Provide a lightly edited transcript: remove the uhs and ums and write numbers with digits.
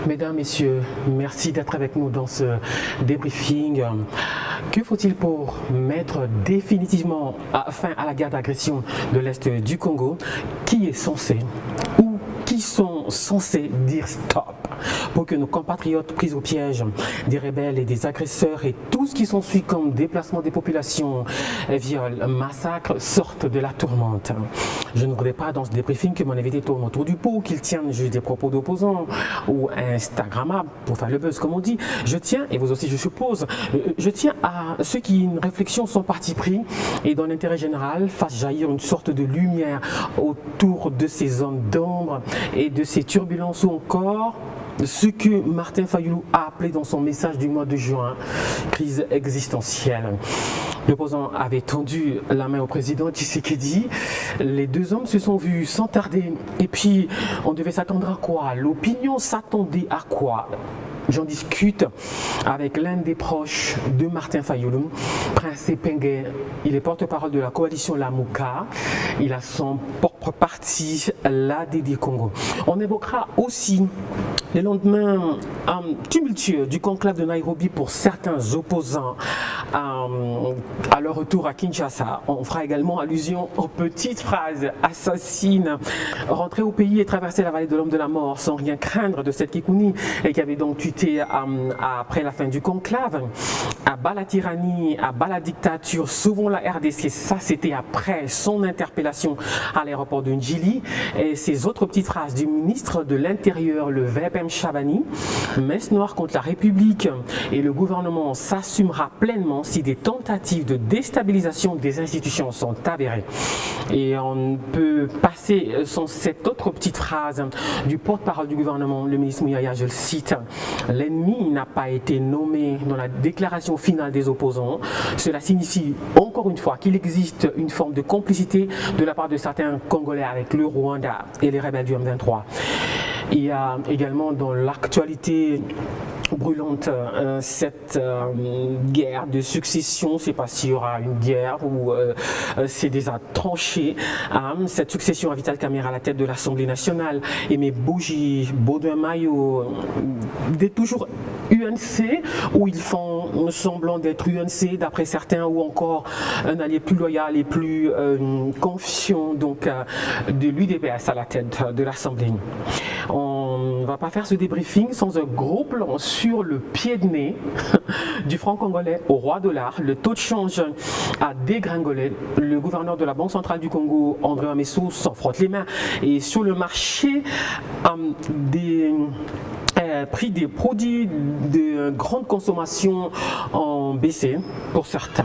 Mesdames, Messieurs, merci d'être avec nous dans ce débriefing. Que faut-il pour mettre définitivement fin à la guerre d'agression de l'Est du Congo? Qui est censé ou qui sont censés dire stop pour que nos compatriotes pris au piège des rebelles et des agresseurs et tout ce qui s'ensuit comme déplacement des populations, viols, massacres sortent de la tourmente? Je ne voudrais pas dans ce débriefing que mon invité tourne autour du pot, qu'il tienne juste des propos d'opposants ou Instagrammables pour faire le buzz comme on dit. Je tiens, et vous aussi je suppose, je tiens à ceux qui une réflexion sont partis pris et dans l'intérêt général fassent jaillir une sorte de lumière autour de ces zones d'ombre et de ces turbulences ou encore ce que Martin Fayulu a appelé dans son message du mois de juin, crise existentielle. L'opposant avait tendu la main au président Tshisekedi. Les deux hommes se sont vus sans tarder. Et puis, on devait s'attendre à quoi? L'opinion s'attendait à quoi? J'en discute avec l'un des proches de Martin Fayulu, Prince Pengue. Il est porte-parole de la coalition Lamuka. Il a son propre parti, l'ADD Congo. On évoquera aussi le lendemain tumultueux du conclave de Nairobi pour certains opposants à leur retour à Kinshasa. On fera également allusion aux petites phrases assassines. Rentrer au pays et traverser la vallée de l'homme de la mort sans rien craindre de cette Kikouni et qui avait donc tué après la fin du conclave. À bas la tyrannie, à bas la dictature, sauvons la RDC. Ça, c'était après son interpellation à l'aéroport de Njili. Et ces autres petites phrases du ministre de l'Intérieur, le VPM Chabani, messe noire contre la République et le gouvernement s'assumera pleinement si des tentatives de déstabilisation des institutions sont avérées. Et on peut passer sans cette autre petite phrase du porte-parole du gouvernement, le ministre Mouyaya, je le cite: l'ennemi n'a pas été nommé dans la déclaration finale des opposants. Cela signifie encore une fois qu'il existe une forme de complicité de la part de certains Congolais avec le Rwanda et les rebelles du M23. Il y a également dans l'actualité brûlante cette guerre de succession. Je ne sais pas s'il y aura une guerre ou c'est déjà tranché. Cette succession à Vital Kamerhe à la tête de l'Assemblée nationale, Aimé Bougie, Baudouin Maillot, des toujours UNC, où ils font semblant d'être UNC d'après certains, ou encore un allié plus loyal et plus confiant donc de l'UDPS à la tête de l'Assemblée. On ne va pas faire ce débriefing sans un gros plan sur le pied de nez du franc congolais au roi dollar. Le taux de change a dégringolé. Le gouverneur de la Banque centrale du Congo, André Amesso, s'en frotte les mains. Et sur le marché des prix des produits de grande consommation ont baissé pour certains.